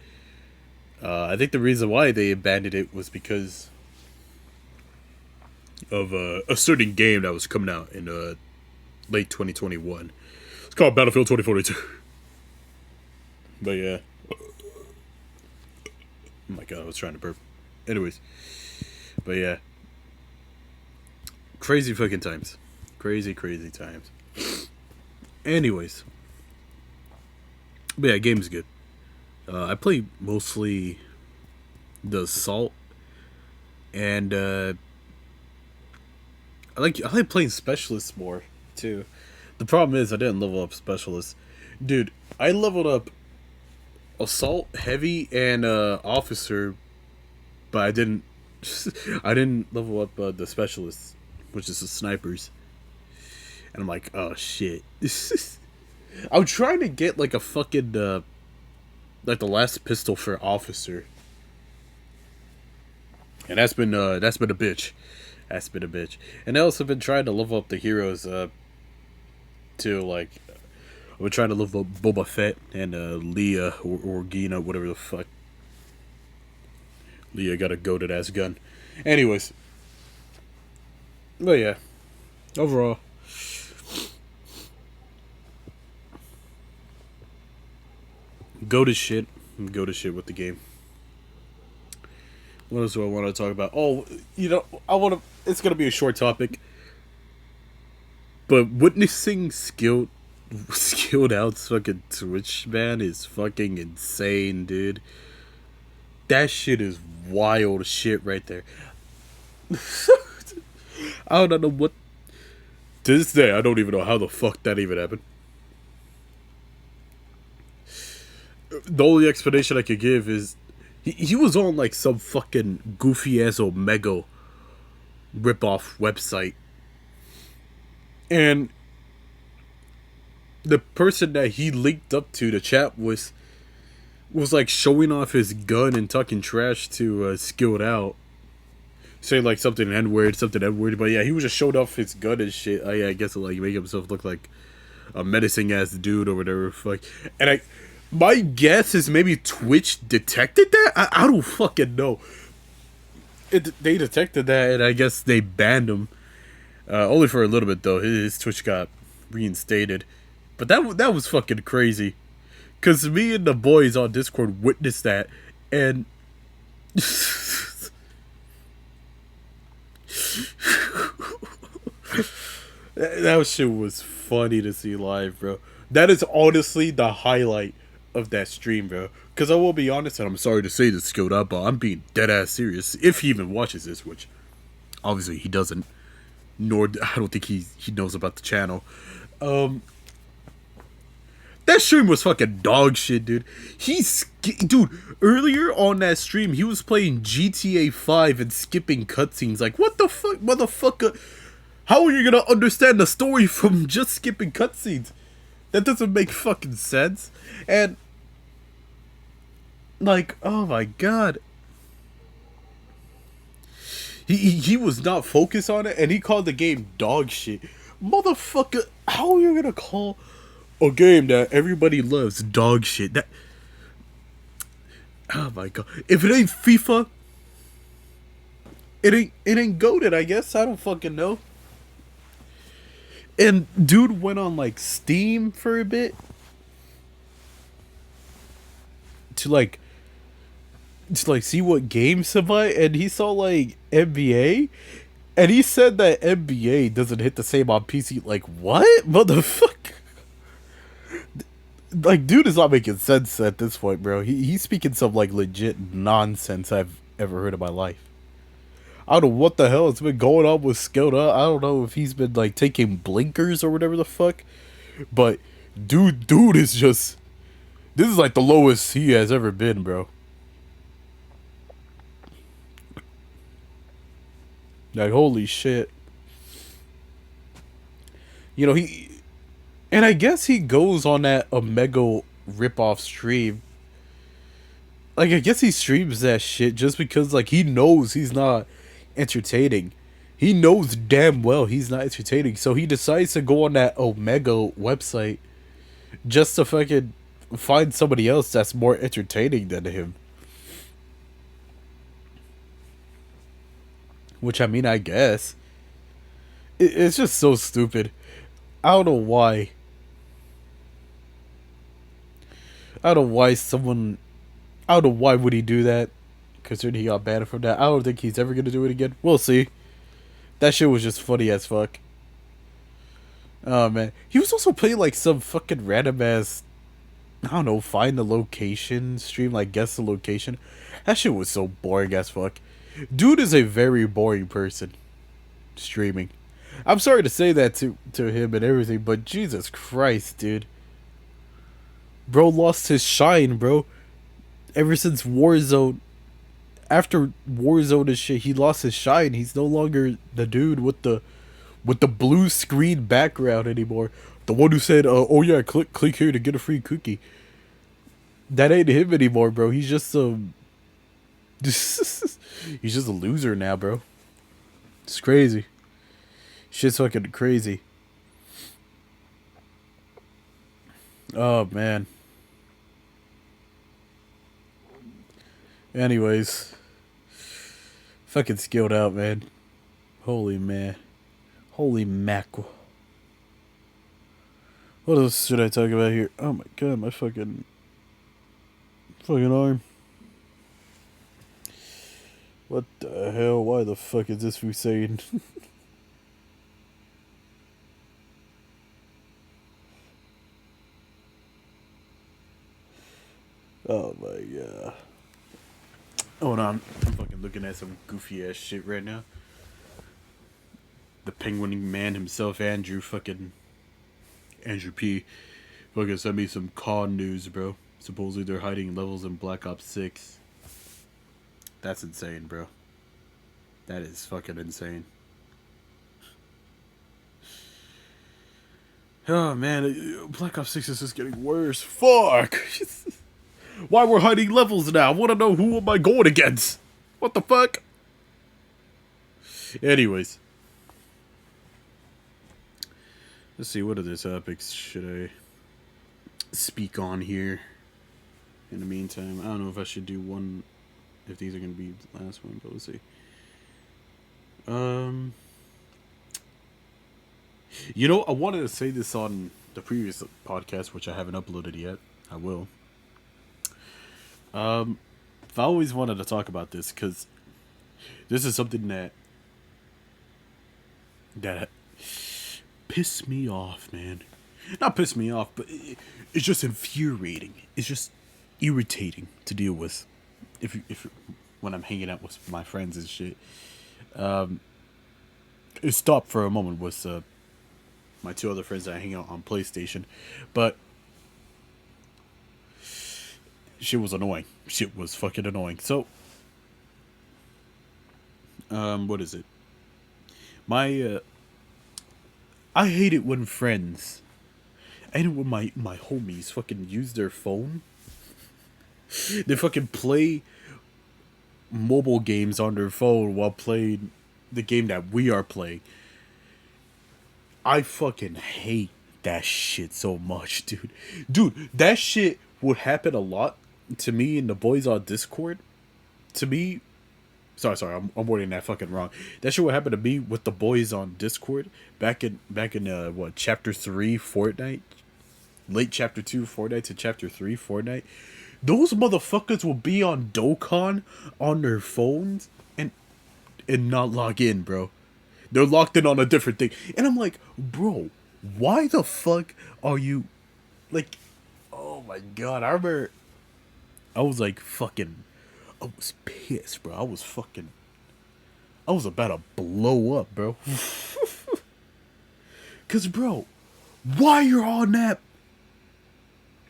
I think the reason why they abandoned it was because of a certain game that was coming out in late 2021. It's called Battlefield 2042. But yeah. Oh my god, I was trying to burp. Anyways. But yeah. Crazy fucking times. Crazy, crazy times. Anyways. But yeah, game's good. I play mostly the Assault. And I like playing Specialists more, too. The problem is I didn't level up Specialists. Dude, I leveled up Assault, Heavy, and Officer but I didn't. I didn't level up the specialists, which is the snipers. And I'm like, oh shit. I'm trying to get like a fucking like the last pistol for officer, and that's been a bitch. That's been a bitch. And I also been trying to level up the heroes to like I've been trying to level up Boba Fett and Leia or Gina, whatever the fuck. Leia got a goated ass gun. Anyways, but yeah, overall, go to shit. Go to shit with the game. What else do I want to talk about? Oh, I want to. It's gonna be a short topic, but witnessing skilled out fucking Twitch man is fucking insane, dude. That shit is wild shit right there. I don't know what. To this day, I don't even know how the fuck that even happened. The only explanation I could give is he was on like some fucking goofy ass Omega ripoff website, and the person that he linked up to the chat was like showing off his gun and talking trash to skilled out, saying like something N-word, but yeah, he was just showing off his gun and shit. Yeah, I guess to like make himself look like a menacing ass dude or whatever. Fuck, and my guess is maybe Twitch detected that. I don't fucking know. They detected that, and I guess they banned him. Only for a little bit though. His Twitch got reinstated, but that was fucking crazy. Cause me and the boys on Discord witnessed that, and that shit was funny to see live, bro. That is honestly the highlight of that stream, bro. Because I will be honest, and I'm sorry to say this, skilled up, but I'm being dead ass serious. If he even watches this, which obviously he doesn't, nor I don't think he knows about the channel. That stream was fucking dog shit, dude. Dude, earlier on that stream, he was playing GTA 5 and skipping cutscenes. Like, what the fuck, motherfucker? How are you gonna understand the story from just skipping cutscenes? That doesn't make fucking sense. And, like, oh my god. He was not focused on it, and he called the game dog shit. Motherfucker, how are you gonna call a game that everybody loves dog shit? That, oh my god. If it ain't FIFA, it ain't goated, I guess. I don't fucking know. And dude went on like Steam for a bit to see what games to buy, and he saw like NBA, and he said that NBA doesn't hit the same on PC. Like, what? Motherfucker. Like, dude is not making sense at this point, bro. He's speaking some like legit nonsense I've ever heard in my life. I don't know what the hell has been going on with Skilled Up. I don't know if he's been like taking blinkers or whatever the fuck. But dude is just, this is like the lowest he has ever been, bro. Like, holy shit. You know, and I guess he goes on that Omega ripoff stream. Like, I guess he streams that shit just because, like, he knows he's not entertaining. He knows damn well he's not entertaining. So he decides to go on that Omega website just to fucking find somebody else that's more entertaining than him. Which, I mean, I guess. It's just so stupid. I don't know why. I don't know why someone... I don't know why would he do that, considering he got banned from that. I don't think he's ever gonna do it again. We'll see. That shit was just funny as fuck. Oh, man. He was also playing, like, some fucking random ass... I don't know, find the location stream, like, guess the location. That shit was so boring as fuck. Dude is a very boring person streaming. I'm sorry to say that to him and everything, but Jesus Christ, dude. Bro lost his shine, bro. Ever since Warzone, after Warzone and shit, he lost his shine. He's no longer the dude with the blue screen background anymore. The one who said, "Oh yeah, click here to get a free cookie." That ain't him anymore, bro. He's just he's just a loser now, bro. It's crazy. Shit's fucking crazy. Oh man. Anyways, fucking skilled out, man. Holy man. Holy mackerel. What else should I talk about here? Oh my god, my fucking arm. What the hell? Why the fuck is this Hussein? Oh my god. Hold on. I'm fucking looking at some goofy ass shit right now. The penguin man himself, Andrew P. Fucking sent me some con news, bro. Supposedly they're hiding levels in Black Ops 6. That's insane, bro. That is fucking insane. Oh man, Black Ops 6 is just getting worse. Fuck! Why we're hiding levels now? I wanna know who am I going against? What the fuck? Anyways. Let's see, what other topics should I speak on here? In the meantime, I don't know if I should do one, if these are going to be the last one, but we'll see. You know, I wanted to say this on the previous podcast, which I haven't uploaded yet. I will. I always wanted to talk about this because this is something that pissed me off, man. Not piss me off, but it's just infuriating. It's just irritating to deal with. If when I'm hanging out with my friends and shit. It stopped for a moment with my two other friends that I hang out on PlayStation, but shit was annoying. Shit was fucking annoying. So, what is it? I hate it when friends. I hate it when my homies fucking use their phone. They fucking play mobile games on their phone while playing the game that we are playing. I fucking hate that shit so much, dude. Dude, that shit would happen a lot to me and the boys on Discord. To me, sorry, I'm wording that fucking wrong. That shit would happen to me with the boys on Discord back in what, chapter 3 Fortnite, late chapter 2 Fortnite to chapter 3 Fortnite. Those motherfuckers will be on Dokkan on their phones and not log in, bro. They're locked in on a different thing. And I'm like, bro, why the fuck are you like, oh my god, I remember I was like fucking, I was pissed, bro. I was about to blow up, bro. Cause bro, why you're on that?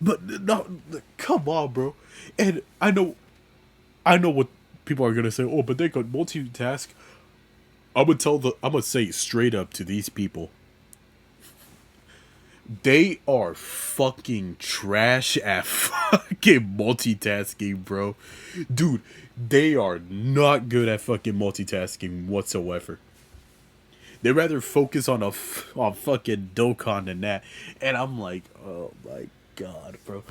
But no, come on, bro. And I know what people are gonna say. Oh, but they could multitask. I'm gonna say straight up to these people. They are fucking trash at fucking multitasking, bro. Dude, they are not good at fucking multitasking whatsoever. They rather focus on on fucking Dokkan than that. And I'm like, oh my god, bro.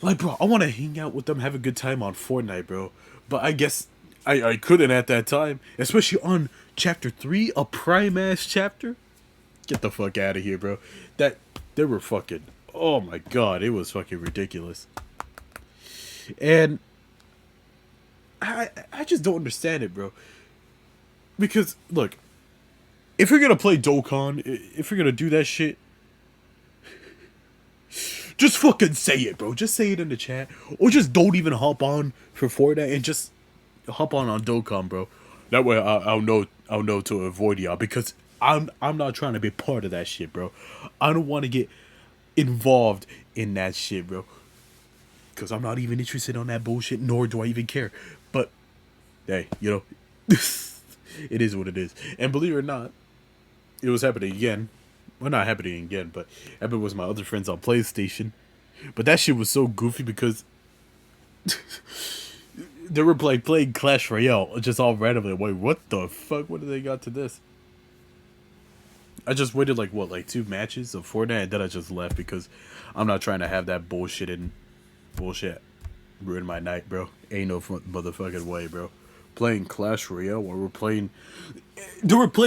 Like, bro, I want to hang out with them, have a good time on Fortnite, bro. But I guess I couldn't at that time. Especially on chapter 3, a prime ass chapter. Get the fuck out of here, bro. They were fucking, oh my god, it was fucking ridiculous. And I just don't understand it, bro. Because, look, if you're gonna play Dokkan, if you're gonna do that shit, just fucking say it, bro. Just say it in the chat. Or just don't even hop on for Fortnite and just hop on Dokkan, bro. That way I'll know to avoid y'all, because I'm not trying to be part of that shit, bro. I don't want to get involved in that shit, bro. Because I'm not even interested on that bullshit, nor do I even care. But hey, it is what it is. And believe it or not, it was happening again. Well, not happening again, but happened with my other friends on PlayStation. But that shit was so goofy because they were playing Clash Royale just all randomly. Wait, what the fuck? What did they got to this? I just waited like 2 matches of Fortnite, and then I just left because I'm not trying to have that bullshit ruin my night, bro. Ain't no motherfucking way, bro. Playing Clash Royale while they were playing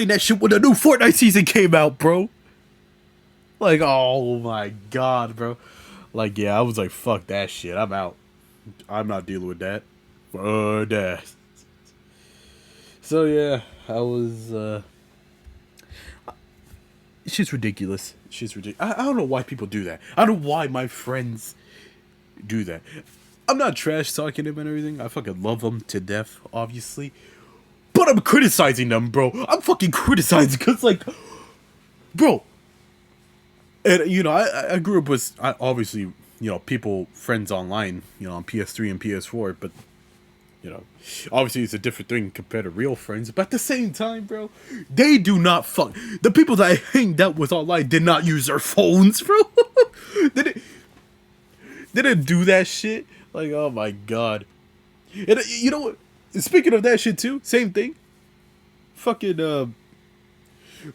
that shit when the new Fortnite season came out, bro. Like, oh my god, bro. Like, yeah, I was like, fuck that shit. I'm out. I'm not dealing with that. Fuck that. So yeah, I was shit's ridiculous. Shit's ridiculous. I don't know why people do that. I don't know why my friends do that. I'm not trash talking them and everything. I fucking love them to death, obviously. But I'm criticizing them, bro. I'm fucking criticizing because, like, bro. And, I grew up with, obviously, people, friends online, on PS3 and PS4. But, obviously it's a different thing compared to real friends. But at the same time, bro, they do not fuck. The people that I hanged out with online did not use their phones, bro. They didn't do that shit. Like, oh my god. And you know what? Speaking of that shit too, same thing. Fucking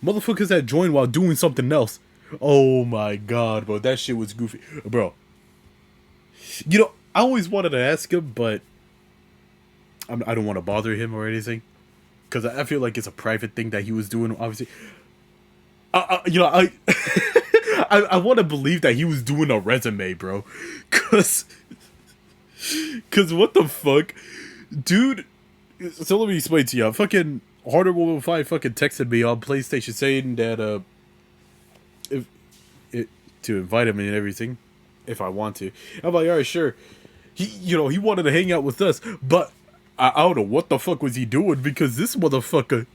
motherfuckers that join while doing something else. Oh my god, bro, that shit was goofy, bro. I always wanted to ask him, but I don't want to bother him or anything, because I feel like it's a private thing that he was doing. Obviously, I I want to believe that he was doing a resume, bro, cause what the fuck, dude. So let me explain to you. Fucking Harder Woman 5 fucking texted me on PlayStation saying that to invite him and everything, if I want to. I'm like, alright, sure. He wanted to hang out with us, but I don't know what the fuck was he doing, because this motherfucker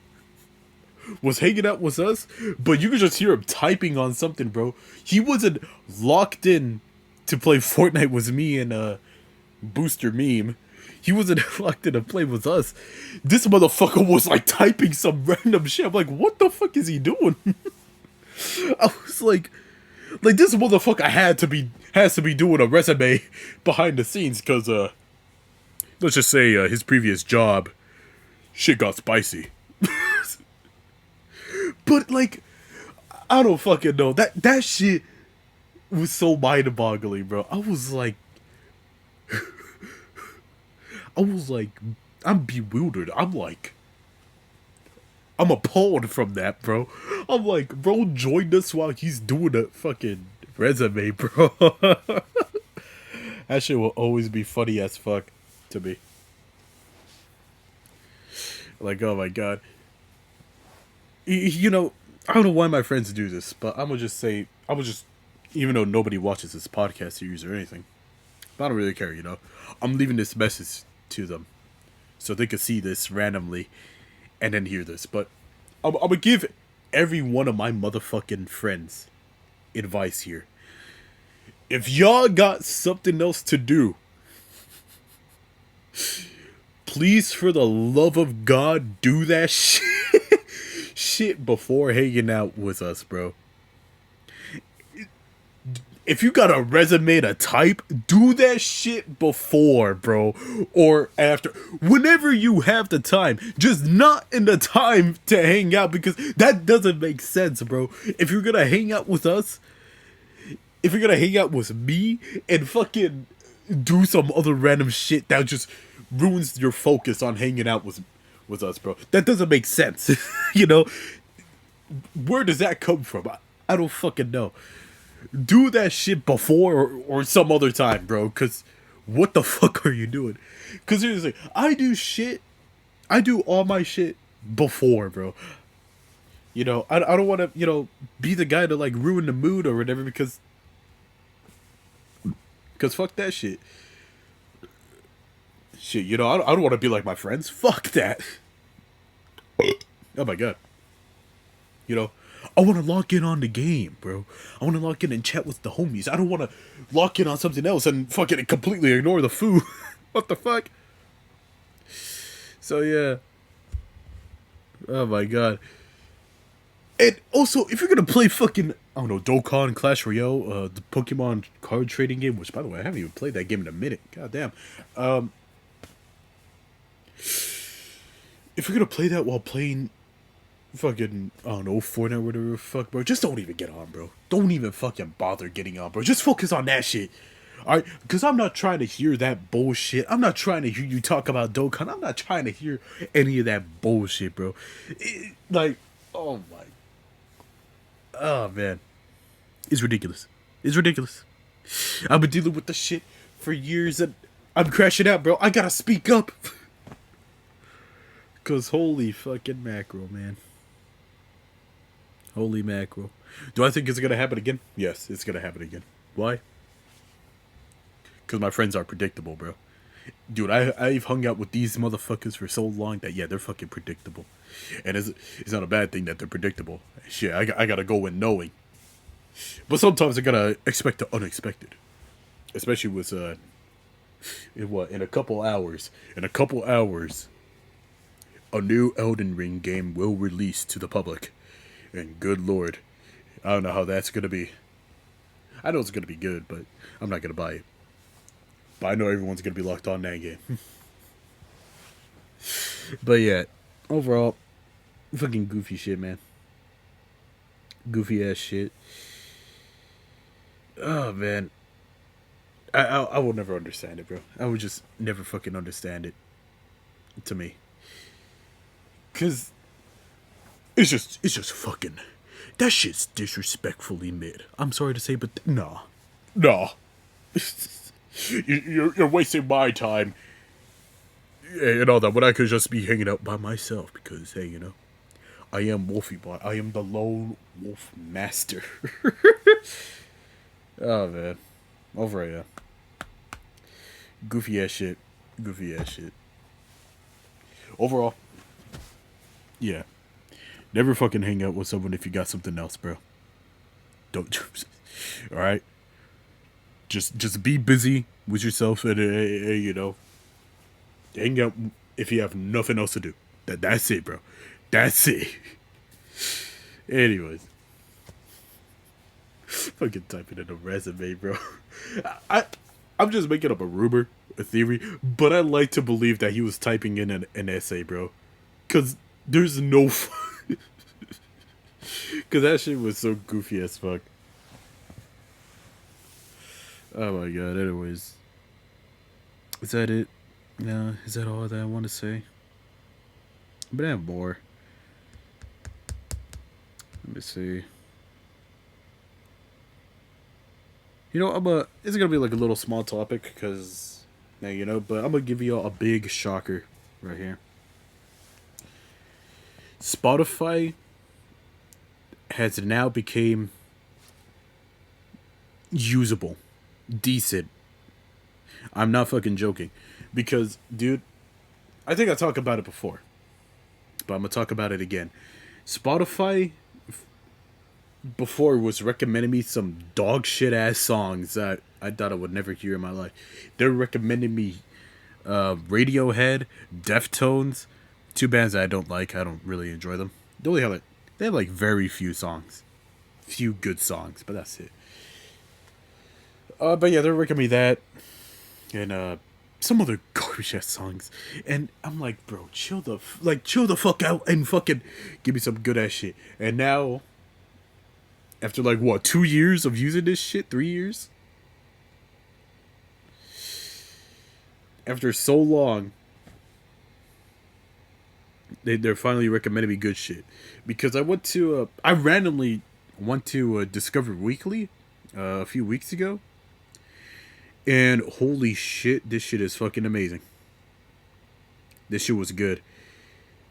was hanging out with us, but you could just hear him typing on something, bro. He wasn't locked in to play Fortnite with me and Booster Meme. He wasn't locked in to play with us. This motherfucker was like typing some random shit. I'm like, what the fuck is he doing? I was like this motherfucker has to be doing a resume behind the scenes, because let's just say his previous job, shit got spicy. But like, I don't fucking know. That shit was so mind-boggling, bro. I was like, I'm bewildered. I'm appalled from that, bro. I'm like, bro joined us while he's doing a fucking resume, bro. That shit will always be funny as fuck to me. Like, oh my god. I don't know why my friends do this, but I'm gonna just say, even though nobody watches this podcast series or anything, but I don't really care, I'm leaving this message to them so they can see this randomly and then hear this. But I'm gonna give every one of my motherfucking friends advice here. If y'all got something else to do, please, for the love of God, do that shit before hanging out with us, bro. If you got a resume to type, do that shit before, bro, or after. Whenever you have the time, just not in the time to hang out, because that doesn't make sense, bro. If you're gonna hang out with us, if you're gonna hang out with me and fucking do some other random shit that just ruins your focus on hanging out with us, bro, that doesn't make sense. Where does that come from? I don't fucking know. Do that shit before or some other time, bro, because what the fuck are you doing? Because seriously, I do all my shit before, bro. I don't want to, be the guy to like ruin the mood or whatever, because fuck that shit. Shit, I don't want to be like my friends. Fuck that. Oh my god. I want to lock in on the game, bro. I want to lock in and chat with the homies. I don't want to lock in on something else and fucking completely ignore the food. What the fuck? So yeah. Oh my god. And also, if you're gonna play fucking, I don't know, Dokkan, Clash Royale, the Pokemon card trading game, which by the way, I haven't even played that game in a minute. God damn. If you're gonna play that while playing fucking, I don't know, Fortnite or whatever the fuck, bro, just don't even get on, bro. Don't even fucking bother getting on, bro. Just focus on that shit. Alright? Because I'm not trying to hear that bullshit. I'm not trying to hear you talk about Dokkan. I'm not trying to hear any of that bullshit, bro. Like, oh my. Oh, man. It's ridiculous. It's ridiculous. I've been dealing with the shit for years and I'm crashing out, bro. I gotta speak up. Because holy fucking mackerel, man. Holy mackerel. Do I think it's gonna happen again? Yes, it's gonna happen again. Why? Because my friends are predictable, bro. Dude, I've hung out with these motherfuckers for so long that, yeah, they're fucking predictable. And it's not a bad thing that they're predictable. Shit, I gotta go in knowing. But sometimes I gotta expect the unexpected. Especially with, in a couple hours. In a couple hours, a new Elden Ring game will release to the public. And good lord, I don't know how that's gonna be. I know it's gonna be good, but I'm not gonna buy it. But I know everyone's gonna be locked on that game. But yeah, overall, fucking goofy shit, man. Goofy ass shit. Oh man, I will never understand it, bro. I would just never fucking understand it. To me, cause it's just fucking. That shit's disrespectfully mid. I'm sorry to say, but nah. You're wasting my time and all that when I could just be hanging out by myself because, hey, you know, I am Wolfie Bot. I am the lone wolf master. Oh, man. Over it, yeah. Goofy ass shit. Goofy ass shit. Overall, yeah. Never fucking hang out with someone if you got something else, bro. Don't. Alright? Just be busy with yourself and, you know, hang out if you have nothing else to do. That's it, bro. That's it. Anyways. Fucking typing in a resume, bro. I'm just making up a rumor, a theory, but I like to believe that he was typing in an essay, bro. Because there's no... Because that shit was so goofy as fuck. Oh my god, anyways. Is that it? No, is that all that I want to say? But I have more. Let me see. You know, it's gonna be like a little small topic because, now you know, but I'm gonna give you all a big shocker right here. Spotify has now became usable, decent. I'm not fucking joking, because, dude, I think I talked about it before, but I'm gonna talk about it again. Spotify before was recommending me some dog shit ass songs that I thought I would never hear in my life. They're recommending me Radiohead, Deftones, two bands that I don't like. I don't really enjoy them. They have like very few songs, few good songs, but that's it. But yeah, they're recommending me that and some other garbage ass songs, and I'm like, bro, chill the fuck out and fucking give me some good ass shit. And now, after like what, 2 years of using this shit, 3 years, after so long, they're finally recommending me good shit. Because I randomly went to Discover Weekly a few weeks ago, and holy shit, this shit is fucking amazing. This shit was good.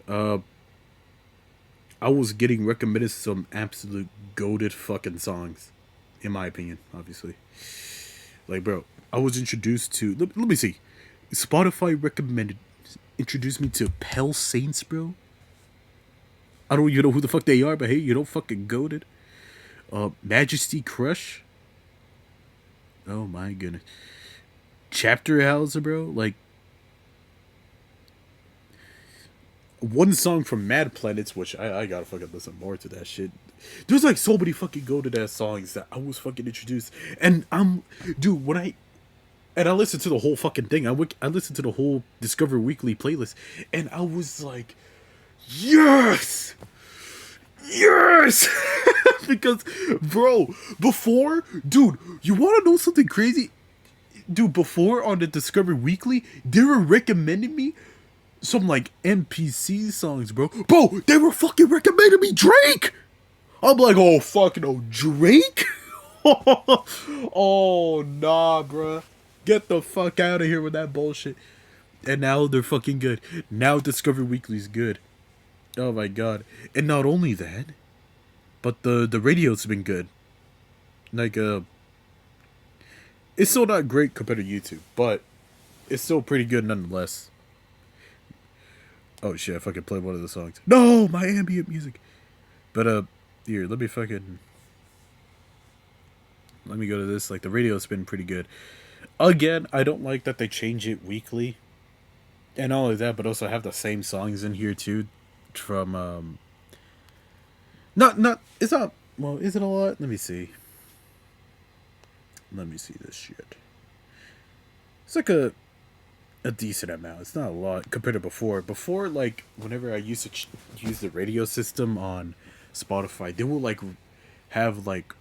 I was getting recommended some absolute goated fucking songs, in my opinion, obviously. Like, bro, I was introduced to... Let me see. Spotify introduced me to Pale Saints, bro. I don't even know who the fuck they are, but hey, you know, fucking goated. Majesty Crush. Oh my goodness. Chapter House, bro. Like, one song from Mad Planets, which I gotta fucking listen more to that shit. There's like so many fucking go to that songs that I was fucking introduced, and dude, when I listened to the whole fucking thing. I listened to the whole Discover Weekly playlist, and I was like, yes, yes, because, bro, before, dude, you want to know something crazy? Dude, before on the Discover Weekly, they were recommending me some like NPC songs, bro. Bro, they were fucking recommending me Drake. I'm like, oh fuck no, Drake? Oh nah, bruh. Get the fuck out of here with that bullshit. And now they're fucking good. Now Discovery Weekly's good. Oh my god. And not only that, but the radio's been good. Like it's still not great compared to YouTube, but it's still pretty good nonetheless. Oh shit, I fucking played one of the songs. No, my ambient music. But here, let me go to this. Like the radio's been pretty good. Again, I don't like that they change it weekly. And not only that, but also have the same songs in here too. From not it's not well, is it a lot? Let me see. Let me see this shit. It's like a decent amount. It's not a lot compared to before. Before, like, whenever I used to use the radio system on Spotify, they will like have like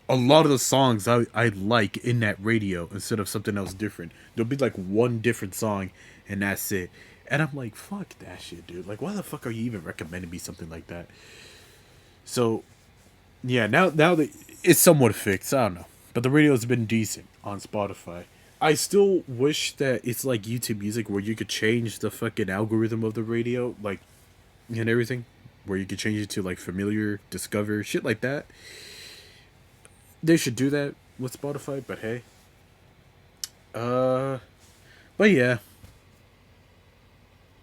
a lot of the songs I like in that radio instead of something else different. There'll be like one different song and that's it. And I'm like, fuck that shit, dude. Like, why the fuck are you even recommending me something like that? So, yeah, now that it's somewhat fixed. I don't know, but the radio's been decent on Spotify. I still wish that it's like YouTube Music where you could change the fucking algorithm of the radio, like, and everything, where you could change it to like familiar, discover, shit like that. They should do that with Spotify, but hey. But yeah,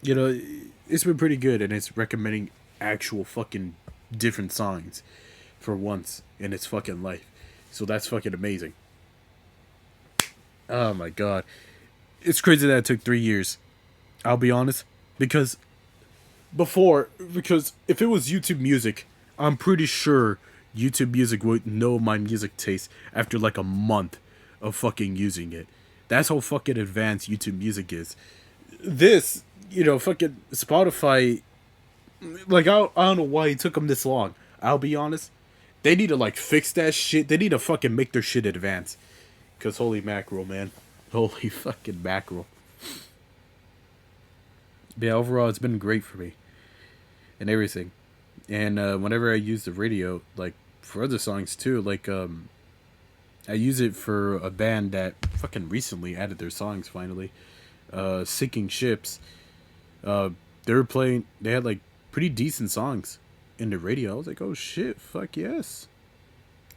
you know, it's been pretty good, and it's recommending actual fucking different songs for once in its fucking life. So that's fucking amazing. Oh my god. It's crazy that it took 3 years. I'll be honest. Because because if it was YouTube Music, I'm pretty sure YouTube Music would know my music taste after like a month of fucking using it. That's how fucking advanced YouTube Music is. This, fucking Spotify, like, I don't know why it took them this long. I'll be honest. They need to, like, fix that shit. They need to fucking make their shit advance. Because holy mackerel, man. Holy fucking mackerel. But yeah, overall, it's been great for me. And everything. And whenever I use the radio, like, for other songs, too, like, I use it for a band that fucking recently added their songs, finally. Sinking Ships. They had, like, pretty decent songs in the radio. I was like, oh shit, fuck yes.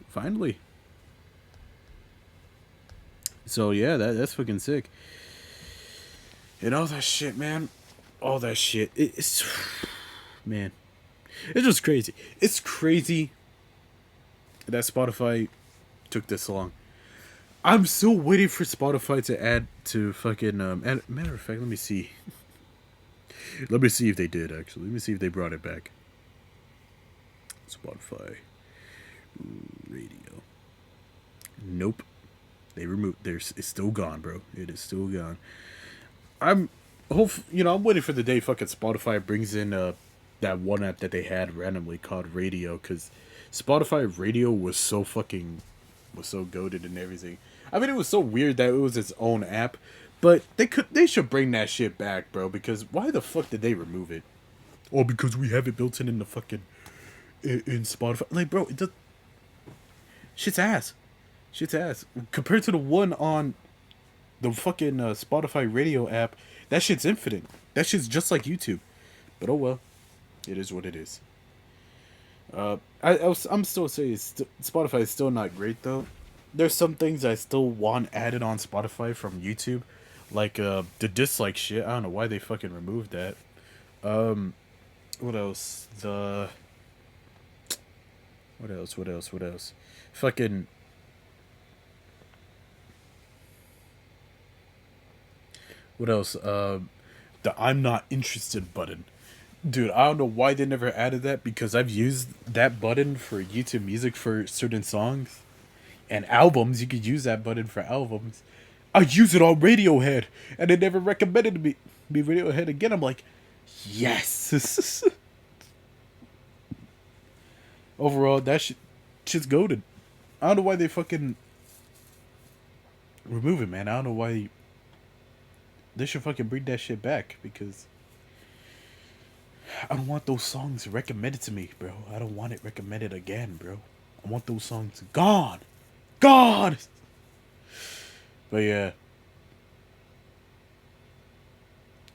Finally. So yeah, that's fucking sick. And all that shit, man. All that shit. It's man. It's just crazy. It's crazy that Spotify took this long. I'm still waiting for Spotify to add to fucking matter of fact, let me see. Let me see if they did actually. Let me see if they brought it back. Spotify radio. Nope. They removed. It's still gone, bro. It is still gone. I'm I'm waiting for the day fucking Spotify brings in that one app that they had randomly called Radio, because Spotify Radio was so goated and everything. I mean, it was so weird that it was its own app, but they should bring that shit back, bro. Because why the fuck did they remove it? Oh, because we have it built in the fucking in Spotify. Like, bro, it does. Shit's ass. Shit's ass. Compared to the one on the fucking Spotify radio app, that shit's infinite. That shit's just like YouTube. But oh well. It is what it is. I'm still saying Spotify is still not great, though. There's some things I still want added on Spotify from YouTube. Like the dislike shit. I don't know why they fucking removed that. What else? What else? Fucking... What else? The I'm not interested button. Dude, I don't know why they never added that because I've used that button for YouTube Music for certain songs and albums. You could use that button for albums. I use it on Radiohead, and they never recommended me Radiohead again. I'm like, yes. Overall, that shit's goated. I don't know why they fucking remove it, man. I don't know why they should fucking bring that shit back because I don't want those songs recommended to me, bro. I don't want it recommended again, bro. I want those songs gone. Gone! But yeah.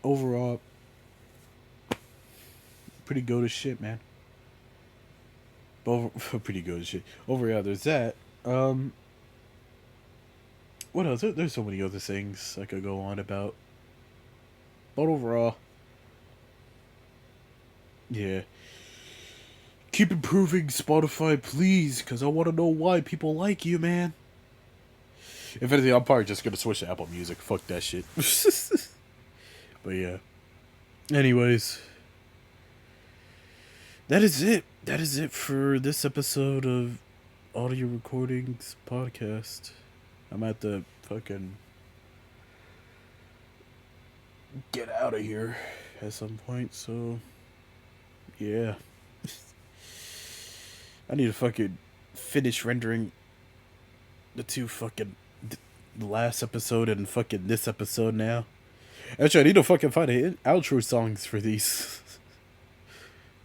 Overall, pretty good as shit, man. Pretty good as shit. Yeah, there's that. What else? There's so many other things I could go on about. But overall, yeah. Keep improving, Spotify, please, because I want to know why people like you, man. If anything, I'm probably just going to switch to Apple Music. Fuck that shit. But yeah. Anyways. That is it. That is it for this episode of Audio Recordings Podcast. I'm at the fucking get out of here at some point, so yeah. I need to fucking finish rendering the two fucking the last episode and fucking this episode now. Actually, I need to fucking find outro songs for these.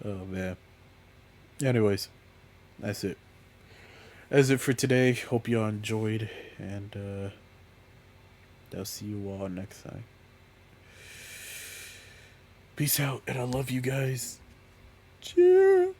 Oh man. Anyways, that's it. That's it for today. Hope you all enjoyed, and I'll see you all next time. Peace out, and I love you guys. Cheers.